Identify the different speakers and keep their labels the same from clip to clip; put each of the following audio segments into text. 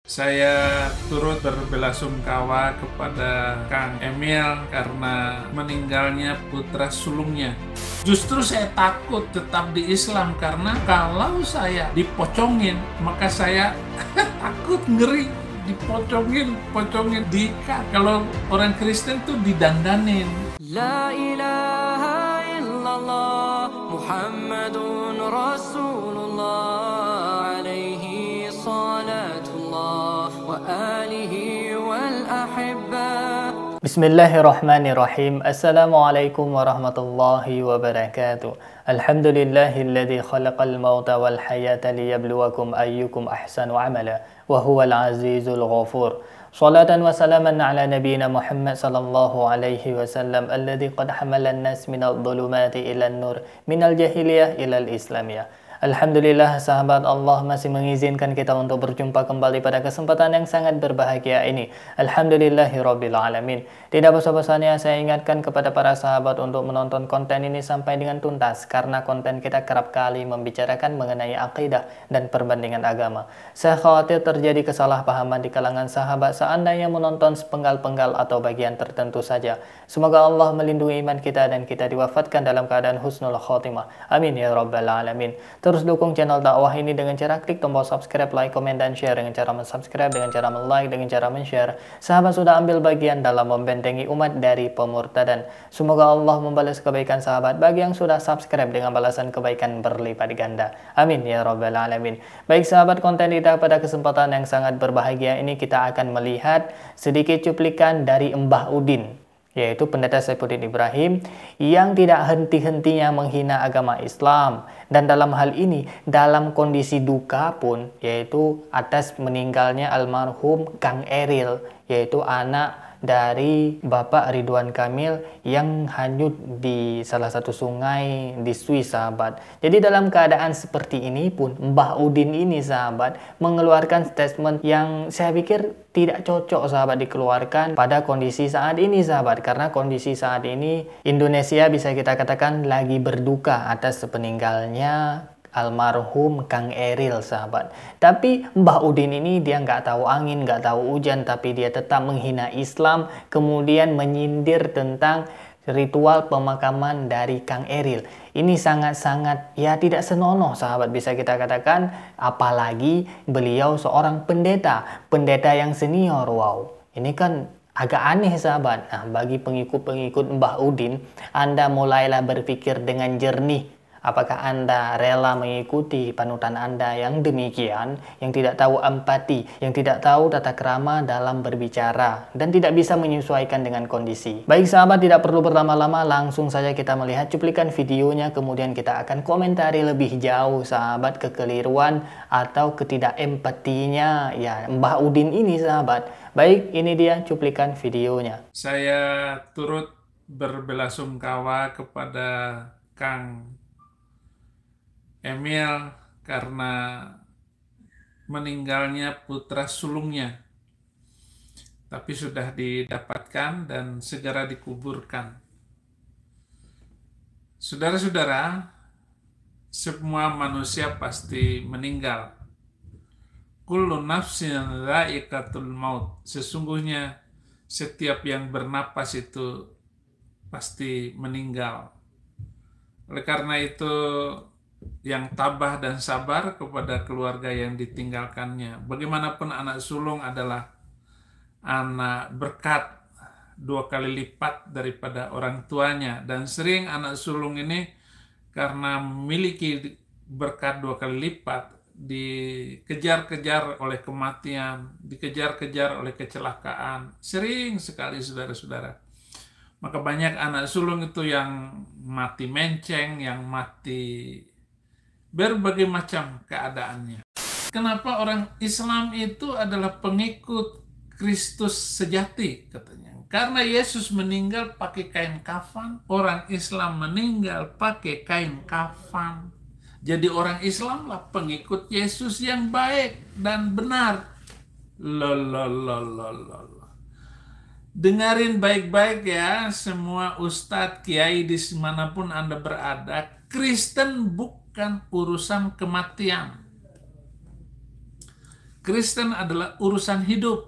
Speaker 1: Saya turut berbelasungkawa kepada Kang Emil karena meninggalnya putra sulungnya. Justru saya takut tetap di Islam karena kalau saya dipocongin, maka saya takut, ngeri dipocongin, diikat. Kalau orang Kristen tuh didandanin.
Speaker 2: La ilaha illallah Muhammadun Rasulullah alaihi salatullah wa alihi wal ahibba.
Speaker 3: Bismillahirrahmanirrahim. Assalamualaikum warahmatullahi wabarakatuh. Alhamdulillahilladzi khalaqal mauta wal hayata liyabluwakum ayyukum ahsanu amala wa huwal azizul ghafur. Salatan wa salaman ala nabiyyina Muhammad sallallahu alaihi wasallam alladzi qad hamala an-nas minadh dhulumati ilan nur minal jahiliyah ilal islamiyah. Alhamdulillah sahabat, Allah masih mengizinkan kita untuk berjumpa kembali pada kesempatan yang sangat berbahagia ini. Alhamdulillahirabbil alamin. Tidak bosan-bosannya saya ingatkan kepada para sahabat untuk menonton konten ini sampai dengan tuntas karena konten kita kerap kali membicarakan mengenai akidah dan perbandingan agama. Saya khawatir terjadi kesalahpahaman di kalangan sahabat seandainya menonton sepenggal-penggal atau bagian tertentu saja. Semoga Allah melindungi iman kita dan kita diwafatkan dalam keadaan husnul khotimah. Amin ya rabbal alamin. Terus dukung channel dakwah ini dengan cara klik tombol subscribe, like, komen, dan share. Dengan cara subscribe, dengan cara like, dengan cara share. Sahabat sudah ambil bagian dalam membentengi umat dari pemurtadan. Semoga Allah membalas kebaikan sahabat bagi yang sudah subscribe dengan balasan kebaikan berlipat ganda. Amin ya rabbal alamin. Baik sahabat, konten kita pada kesempatan yang sangat berbahagia ini kita akan melihat sedikit cuplikan dari Mbah Udin, yaitu Pendeta Saifuddin Ibrahim yang tidak henti-hentinya menghina agama Islam. Dan dalam hal ini, dalam kondisi duka pun, yaitu atas meninggalnya almarhum Kang Eril, yaitu anak dari Bapak Ridwan Kamil yang hanyut di salah satu sungai di Swiss, sahabat. Jadi dalam keadaan seperti ini pun Mbah Udin ini, sahabat, mengeluarkan statement yang saya pikir tidak cocok, sahabat, dikeluarkan pada kondisi saat ini, sahabat. Karena kondisi saat ini Indonesia bisa kita katakan lagi berduka atas peninggalnya almarhum Kang Eril, sahabat. Tapi Mbah Udin ini dia nggak tahu angin, nggak tahu hujan, tapi dia tetap menghina Islam, kemudian menyindir tentang ritual pemakaman dari Kang Eril. Ini sangat-sangat ya tidak senonoh, sahabat, bisa kita katakan. Apalagi beliau seorang pendeta yang senior. Wow, ini kan agak aneh, sahabat. Nah, bagi pengikut-pengikut Mbah Udin, Anda mulailah berpikir dengan jernih. Apakah Anda rela mengikuti panutan Anda yang demikian, yang tidak tahu empati, yang tidak tahu tata krama dalam berbicara, dan tidak bisa menyesuaikan dengan kondisi? Baik sahabat, tidak perlu berlama-lama, langsung saja kita melihat cuplikan videonya, kemudian kita akan komentari lebih jauh, sahabat, kekeliruan atau ketidakempatinya ya Mbah Udin ini, sahabat. Baik, ini dia cuplikan videonya.
Speaker 1: Saya turut berbelasungkawa kepada Kang Emil karena meninggalnya putra sulungnya, tapi sudah didapatkan dan segera dikuburkan. Saudara-saudara, semua manusia pasti meninggal. Kullu nafsin dha'iqatul maut. Sesungguhnya setiap yang bernapas itu pasti meninggal. Oleh karena itu, yang tabah dan sabar kepada keluarga yang ditinggalkannya. Bagaimanapun anak sulung adalah anak berkat 2 kali lipat daripada orang tuanya. Dan sering anak sulung ini karena memiliki berkat 2 kali lipat, dikejar-kejar oleh kematian, dikejar-kejar oleh kecelakaan. Sering sekali, saudara-saudara. Maka banyak anak sulung itu yang mati menceng, yang mati berbagai macam keadaannya. Kenapa orang Islam itu adalah pengikut Kristus sejati, katanya? Karena Yesus meninggal pakai kain kafan, orang Islam meninggal pakai kain kafan. Jadi orang Islam lah pengikut Yesus yang baik dan benar. Dengarin baik-baik ya, semua ustadz, kiai dimanapun Anda berada. Kristen bukan urusan kematian. Kristen adalah urusan hidup.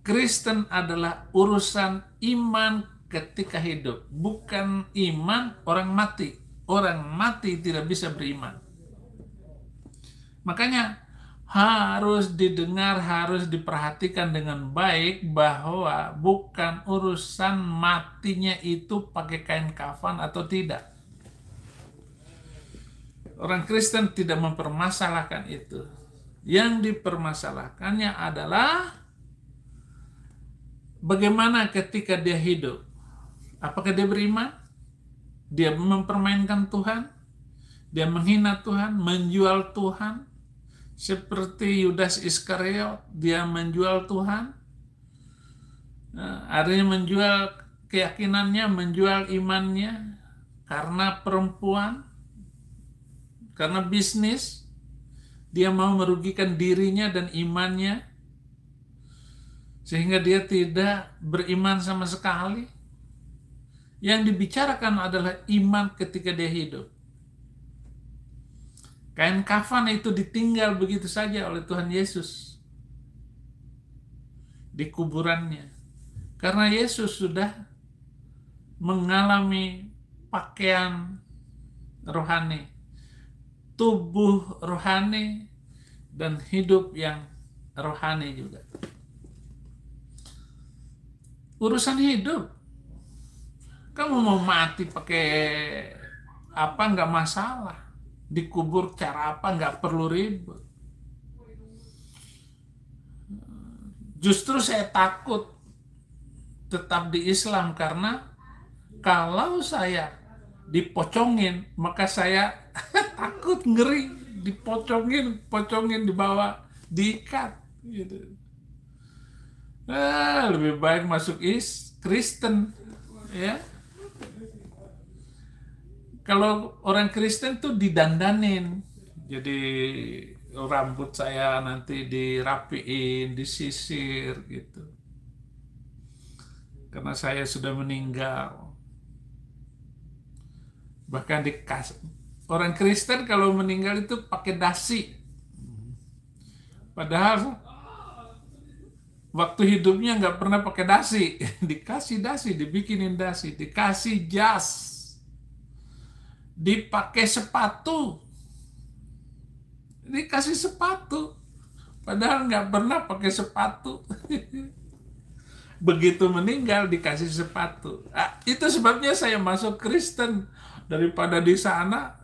Speaker 1: Kristen adalah urusan iman ketika hidup, bukan iman orang mati. Orang mati tidak bisa beriman. Makanya harus didengar, harus diperhatikan dengan baik bahwa bukan urusan matinya itu pakai kain kafan atau tidak. Orang Kristen tidak mempermasalahkan itu. Yang dipermasalahkannya adalah bagaimana ketika dia hidup. Apakah dia beriman? Dia mempermainkan Tuhan? Dia menghina Tuhan, menjual Tuhan? Seperti Yudas Iskariot, dia menjual Tuhan? Artinya menjual keyakinannya, menjual imannya karena perempuan, karena bisnis. Dia mau merugikan dirinya dan imannya, sehingga dia tidak beriman sama sekali. Yang dibicarakan adalah iman ketika dia hidup. Kain kafan itu ditinggal begitu saja oleh Tuhan Yesus di kuburannya. Karena Yesus sudah mengalami pakaian rohani, tubuh rohani, dan hidup yang rohani juga. Urusan hidup. Kamu mau mati pakai apa nggak masalah. Dikubur cara apa nggak perlu ribet. Justru saya takut tetap di Islam karena kalau saya dipocongin maka saya takut, ngeri, dipocongin dibawa, diikat gitu. Lebih baik masuk Kristen ya. Kalau orang Kristen tuh didandanin, jadi rambut saya nanti dirapiin, disisir gitu. Karena saya sudah meninggal. Bahkan orang Kristen kalau meninggal itu pakai dasi. Padahal waktu hidupnya nggak pernah pakai dasi. Dikasih dasi, dibikinin dasi, dikasih jas. Dipakai sepatu, dikasih sepatu, padahal nggak pernah pakai sepatu. Begitu meninggal dikasih sepatu. Itu sebabnya saya masuk Kristen daripada di sana.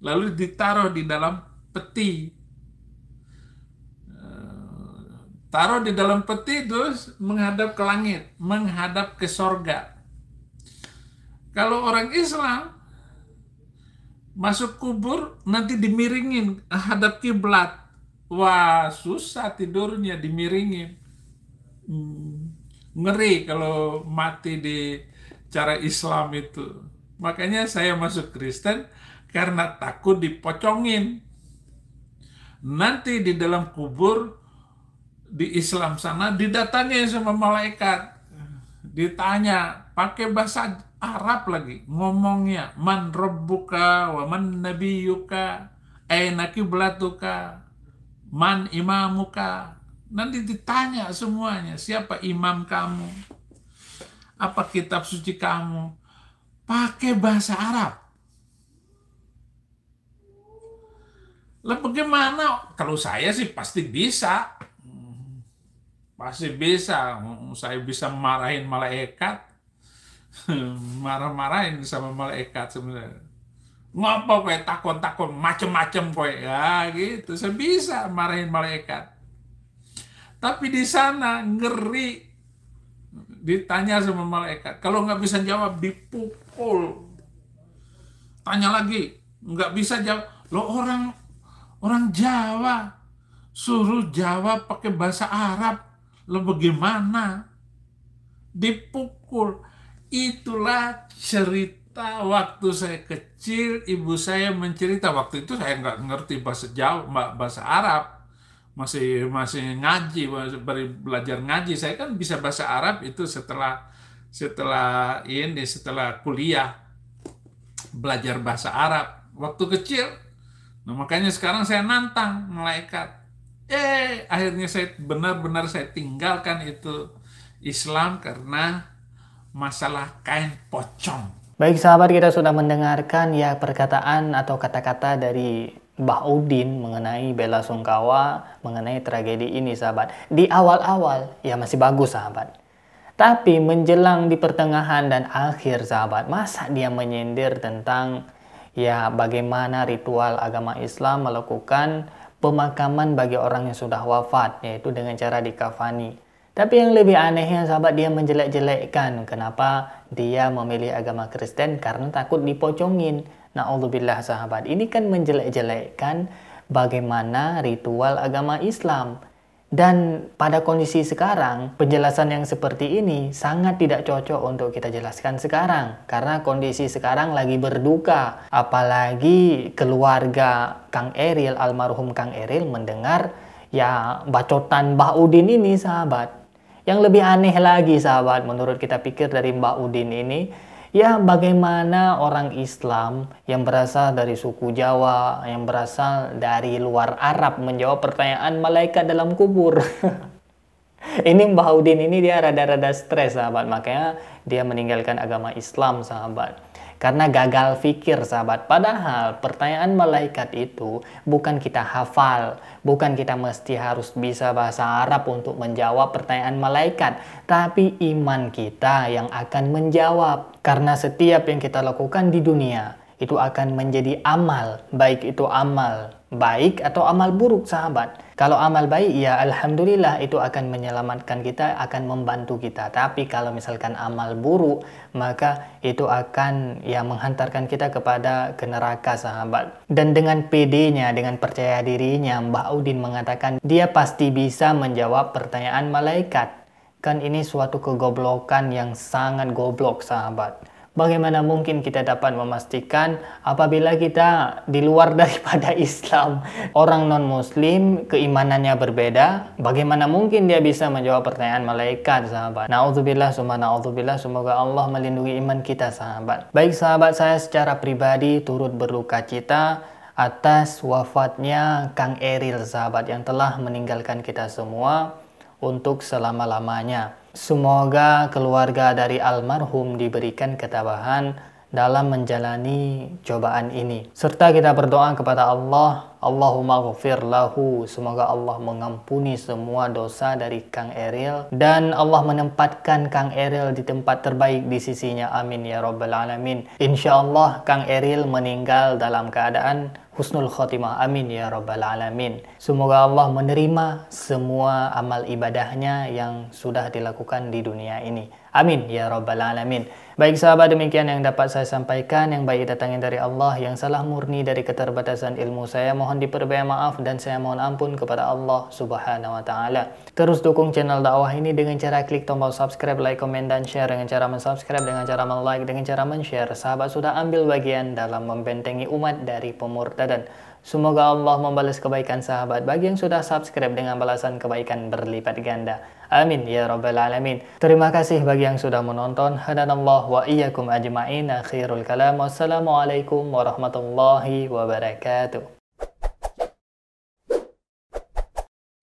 Speaker 1: Lalu ditaruh di dalam peti, taruh di dalam peti terus menghadap ke langit, menghadap ke sorga. Kalau orang Islam masuk kubur nanti dimiringin hadap kiblat. Wah, susah tidurnya dimiringin. Ngeri kalau mati di cara Islam itu. Makanya saya masuk Kristen karena takut dipocongin. Nanti di dalam kubur di Islam sana didatangi sama malaikat. Ditanya pakai bahasa Arab lagi ngomongnya, man rabbuka wa man nabiyuka aina qiblatuka man imamuka. Nanti ditanya semuanya, siapa imam kamu, apa kitab suci kamu, pakai bahasa Arab. Lah bagaimana? Kalau saya sih pasti bisa, saya bisa marahin malaikat. Marah-marahin sama malaikat sebenarnya. Ngapa kowe takon-takon macem-macem kowe ya gitu. Saya bisa marahin malaikat. Tapi di sana ngeri. Ditanya sama malaikat. Kalau nggak bisa jawab dipukul. Tanya lagi, nggak bisa jawab. Lo orang Jawa suruh jawab pakai bahasa Arab. Lo bagaimana? Dipukul. Itulah cerita waktu saya kecil, ibu saya mencerita. Waktu itu saya nggak ngerti bahasa Jawa, bahasa Arab, masih ngaji, belajar ngaji. Saya kan bisa bahasa Arab itu setelah kuliah, belajar bahasa Arab. waktu kecil. Nah, makanya sekarang saya nantang malaikat. Akhirnya saya benar-benar saya tinggalkan itu Islam karena masalah kain pocong.
Speaker 3: Baik sahabat, kita sudah mendengarkan ya perkataan atau kata-kata dari Mbah Udin mengenai bela sungkawa, mengenai tragedi ini sahabat. Di awal-awal ya masih bagus sahabat. Tapi menjelang di pertengahan dan akhir sahabat, masa dia menyindir tentang ya bagaimana ritual agama Islam melakukan pemakaman bagi orang yang sudah wafat, yaitu dengan cara dikafani. Tapi yang lebih anehnya sahabat, dia menjelek-jelekkan kenapa dia memilih agama Kristen karena takut dipocongin. Na'udzubillah sahabat, ini kan menjelek-jelekkan bagaimana ritual agama Islam. Dan pada kondisi sekarang, penjelasan yang seperti ini sangat tidak cocok untuk kita jelaskan sekarang. Karena kondisi sekarang lagi berduka. Apalagi keluarga Kang Eril, almarhum Kang Eril mendengar ya bacotan Mbah Udin ini sahabat. Yang lebih aneh lagi sahabat, menurut kita pikir dari Mbah Udin ini, ya bagaimana orang Islam yang berasal dari suku Jawa, yang berasal dari luar Arab menjawab pertanyaan malaikat dalam kubur. Ini Mbah Udin ini dia rada-rada stres sahabat, makanya dia meninggalkan agama Islam sahabat. Karena gagal fikir sahabat. Padahal pertanyaan malaikat itu bukan kita hafal, bukan kita mesti harus bisa bahasa Arab untuk menjawab pertanyaan malaikat, tapi iman kita yang akan menjawab. Karena setiap yang kita lakukan di dunia itu akan menjadi amal, baik itu amal baik atau amal buruk sahabat. Kalau amal baik ya alhamdulillah, itu akan menyelamatkan kita, akan membantu kita. Tapi kalau misalkan amal buruk, maka itu akan ya menghantarkan kita kepada ke neraka sahabat. Dan dengan PD-nya, dengan percaya dirinya, Mbah Udin mengatakan dia pasti bisa menjawab pertanyaan malaikat. Kan ini suatu kegoblokan yang sangat goblok sahabat. Bagaimana mungkin kita dapat memastikan apabila kita di luar daripada Islam, orang non-muslim keimanannya berbeda, bagaimana mungkin dia bisa menjawab pertanyaan malaikat sahabat. Na'udzubillah summa na'udzubillah, semoga Allah melindungi iman kita sahabat. Baik sahabat, saya secara pribadi turut berduka cita atas wafatnya Kang Eril sahabat, yang telah meninggalkan kita semua untuk selama-lamanya. Semoga keluarga dari almarhum diberikan ketabahan dalam menjalani cobaan ini. Serta kita berdoa kepada Allah, Allahumma ghafir lahu, semoga Allah mengampuni semua dosa dari Kang Eril dan Allah menempatkan Kang Eril di tempat terbaik di sisinya. Amin ya rabbal alamin. Insyaallah Kang Eril meninggal dalam keadaan husnul khotimah. Amin ya rabbal alamin. Semoga Allah menerima semua amal ibadahnya yang sudah dilakukan di dunia ini. Amin ya rabbal alamin. Baik sahabat, demikian yang dapat saya sampaikan. Yang baik datangnya dari Allah, yang salah murni dari keterbatasan ilmu saya. Mohon diperbanyak maaf dan saya mohon ampun kepada Allah subhanahu wa ta'ala. Terus dukung channel dakwah ini dengan cara klik tombol subscribe, like, komen, dan share. Dengan cara mensubscribe, dengan cara like, dengan cara men-share. Sahabat sudah ambil bagian dalam membentengi umat dari pemurtadan. Semoga Allah membalas kebaikan sahabat bagi yang sudah subscribe dengan balasan kebaikan berlipat ganda. Amin ya rabbal alamin. Terima kasih bagi yang sudah menonton. Hadanallah wa iyyakum ajma'in. Akhirul kalam. Wassalamualaikum warahmatullahi wabarakatuh.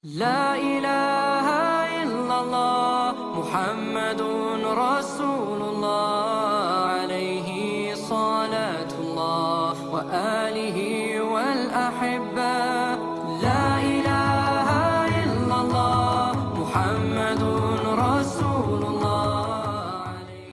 Speaker 2: La ilaha illallah Muhammadun Rasulullah alaihi salatullah wa alihi wal ahibba